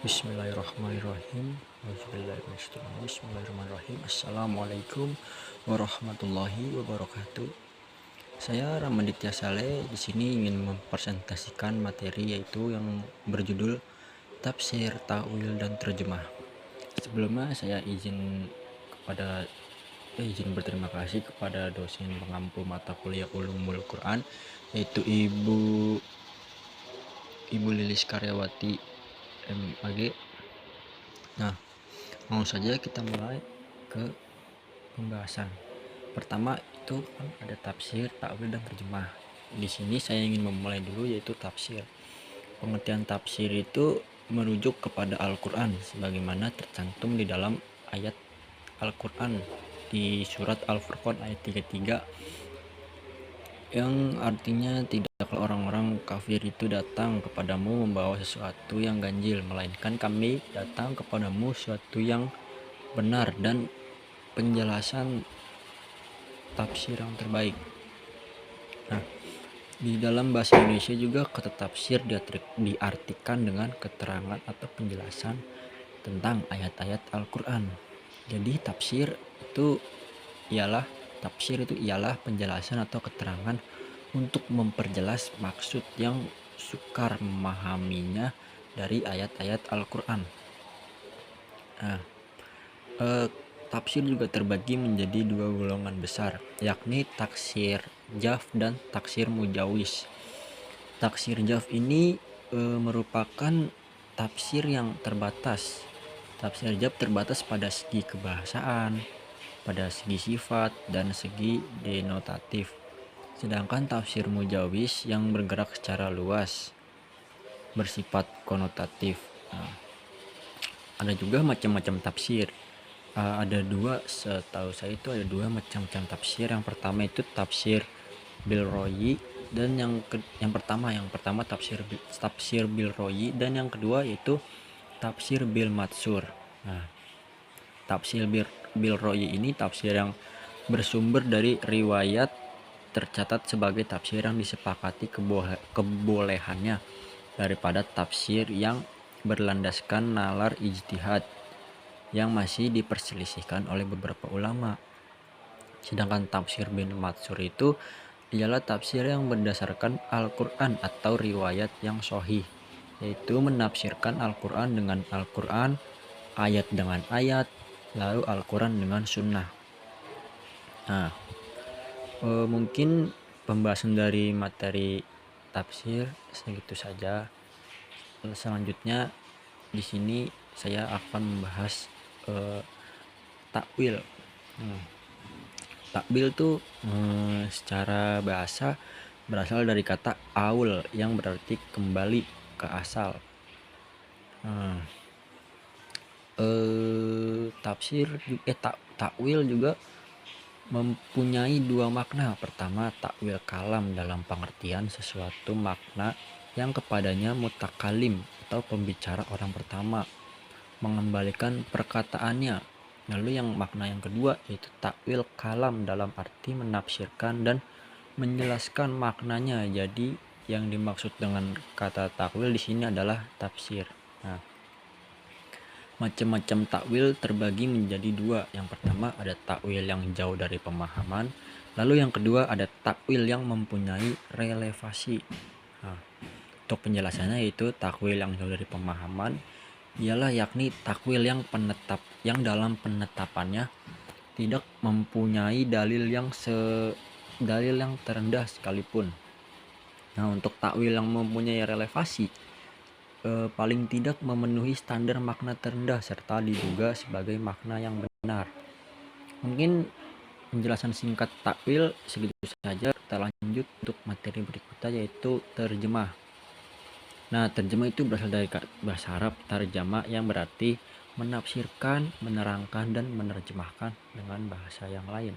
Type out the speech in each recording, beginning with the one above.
Bismillahirrahmanirrahim. Bismillahirrahmanirrahim. Assalamualaikum warahmatullahi wabarakatuh. Saya Ramaditya Saleh di sini ingin mempresentasikan materi yaitu yang berjudul Tafsir, Ta'wil dan Terjemah. Sebelumnya saya izin berterima kasih kepada dosen pengampu mata kuliah Ulumul Quran yaitu Ibu Lilis Karyawati MAG. Nah, langsung saja kita mulai ke pembahasan. Pertama itu kan ada tafsir, takwil dan terjemah. Di sini saya ingin memulai dulu yaitu tafsir. Pengertian tafsir itu merujuk kepada Al-Qur'an sebagaimana tercantum di dalam ayat Al-Qur'an di surat Al-Furqan ayat 33 yang artinya tidaklah orang-orang kafir itu datang kepadamu membawa sesuatu yang ganjil, melainkan kami datang kepadamu sesuatu yang benar dan penjelasan tafsir yang terbaik. Nah, di dalam bahasa Indonesia juga kata tafsir diartikan dengan keterangan atau penjelasan tentang ayat-ayat Al-Quran. Jadi tafsir itu ialah penjelasan atau keterangan untuk memperjelas maksud yang sukar memahaminya dari ayat-ayat Al-Quran. Nah, tafsir juga terbagi menjadi dua golongan besar, yakni taksir jaf dan taksir mujawis. Taksir jaf ini merupakan tafsir yang terbatas. Tafsir jaf terbatas pada segi kebahasaan, pada segi sifat, dan segi denotatif. Sedangkan tafsir mujawis yang bergerak secara luas, bersifat konotatif. Nah, ada juga macam-macam tafsir. Setahu saya itu ada dua macam-macam tafsir. Yang pertama itu tafsir Bilroyi dan yang pertama tafsir Bilroyi dan yang kedua yaitu tafsir Bil Matsur. Nah, tafsir Bilroyi ini tafsir yang bersumber dari riwayat tercatat sebagai tafsir yang disepakati kebolehannya daripada tafsir yang berlandaskan nalar ijtihad yang masih diperselisihkan oleh beberapa ulama. Sedangkan tafsir Bil Matsur itu ialah tafsir yang berdasarkan Al-Quran atau riwayat yang sahih, yaitu menafsirkan Al-Quran dengan Al-Quran, ayat dengan ayat, lalu Al-Quran dengan sunnah. Nah, mungkin pembahasan dari materi tafsir segitu saja. Selanjutnya di sini saya akan membahas takwil. Takwil itu secara bahasa berasal dari kata aul yang berarti kembali ke asal. Takwil juga mempunyai dua makna. Pertama, takwil kalam dalam pengertian sesuatu makna yang kepadanya mutakalim atau pembicara orang pertama mengembalikan perkataannya. Lalu yang makna yang kedua yaitu takwil kalam dalam arti menafsirkan dan menjelaskan maknanya. Jadi yang dimaksud dengan kata takwil di sini adalah tafsir. Nah, macam-macam takwil terbagi menjadi dua. Yang pertama ada takwil yang jauh dari pemahaman, lalu yang kedua ada takwil yang mempunyai relevasi. Nah, untuk penjelasannya yaitu takwil yang jauh dari pemahaman ialah yakni takwil yang dalam penetapannya tidak mempunyai dalil yang terendah sekalipun. Nah, untuk takwil yang mempunyai relevasi paling tidak memenuhi standar makna terendah serta diduga sebagai makna yang benar. Mungkin penjelasan singkat takwil segitu saja. Kita lanjut untuk materi berikutnya yaitu terjemah. Nah, terjemah itu berasal dari bahasa Arab tarjama yang berarti menafsirkan, menerangkan, dan menerjemahkan dengan bahasa yang lain.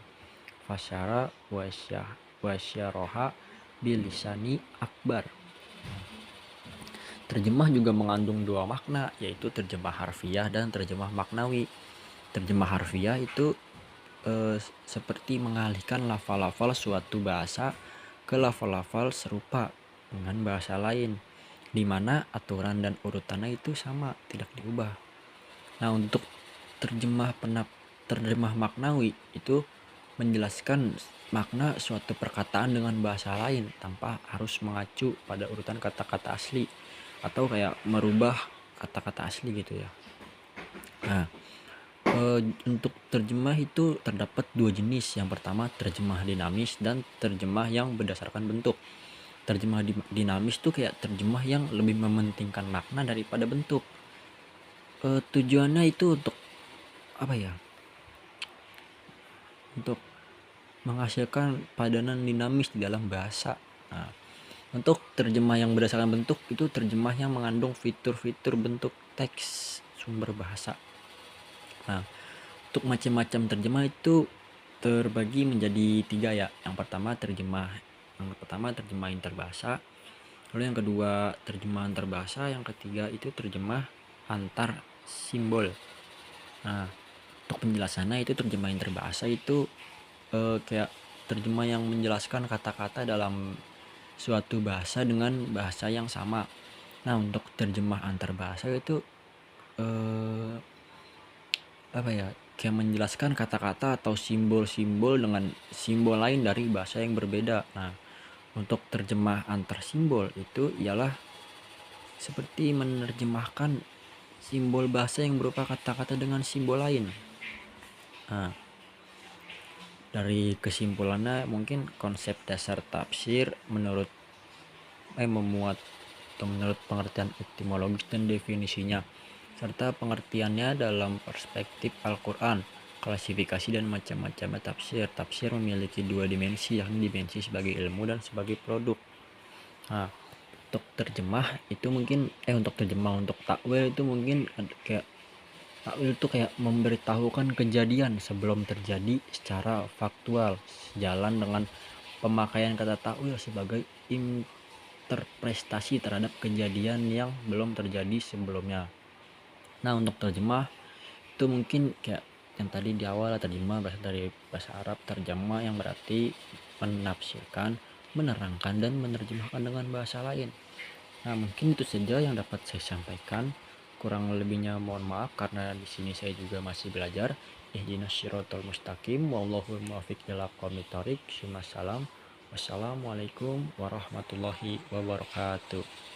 Fasyara wasyaroha bilisani akbar. Terjemah juga mengandung dua makna, yaitu terjemah harfiah dan terjemah maknawi. Terjemah harfiah itu seperti mengalihkan lafal-lafal suatu bahasa ke lafal-lafal serupa dengan bahasa lain. di mana aturan dan urutannya itu sama, tidak diubah. Nah, untuk terjemah maknawi itu menjelaskan makna suatu perkataan dengan bahasa lain tanpa harus mengacu pada urutan kata-kata asli atau kayak merubah kata-kata asli gitu ya. Nah, untuk terjemah itu terdapat dua jenis. Yang pertama terjemah dinamis dan terjemah yang berdasarkan bentuk. Terjemah dinamis tuh kayak terjemah yang lebih mementingkan makna daripada bentuk. Tujuannya itu untuk apa ya? Untuk menghasilkan padanan dinamis di dalam bahasa. Nah, untuk terjemah yang berdasarkan bentuk itu terjemah yang mengandung fitur-fitur bentuk teks sumber bahasa. Nah, untuk macam-macam terjemah itu terbagi menjadi 3 ya. Yang pertama terjemah interbahasa, lalu yang kedua terjemah antarbahasa, yang ketiga itu terjemah antar simbol. Nah, untuk penjelasannya itu terjemah interbahasa itu kayak terjemah yang menjelaskan kata-kata dalam suatu bahasa dengan bahasa yang sama. Nah, untuk terjemah antarbahasa itu apa ya, kayak menjelaskan kata-kata atau simbol-simbol dengan simbol lain dari bahasa yang berbeda. Nah, untuk terjemah antar simbol itu ialah seperti menerjemahkan simbol bahasa yang berupa kata-kata dengan simbol lain. Nah, dari kesimpulannya mungkin konsep dasar tafsir menurut pengertian etimologis dan definisinya serta pengertiannya dalam perspektif Al-Quran, klasifikasi dan macam-macam tafsir. Tafsir memiliki dua dimensi, yakni dimensi sebagai ilmu dan sebagai produk. Nah, untuk takwil itu mungkin kayak takwil itu kayak memberitahukan kejadian sebelum terjadi secara faktual, sejalan dengan pemakaian kata takwil sebagai interpretasi terhadap kejadian yang belum terjadi sebelumnya. Nah, untuk terjemah itu mungkin kayak yang tadi di awal, terjemah berasal dari bahasa Arab, terjemah yang berarti menafsirkan, menerangkan dan menerjemahkan dengan bahasa lain. Nah, mungkin itu saja yang dapat saya sampaikan. Kurang lebihnya mohon maaf karena di sini saya juga masih belajar. Ihdinas siratal mustaqim wallahu muwaffiq ila aqwamit thoriq. Wassalamualaikum warahmatullahi wabarakatuh.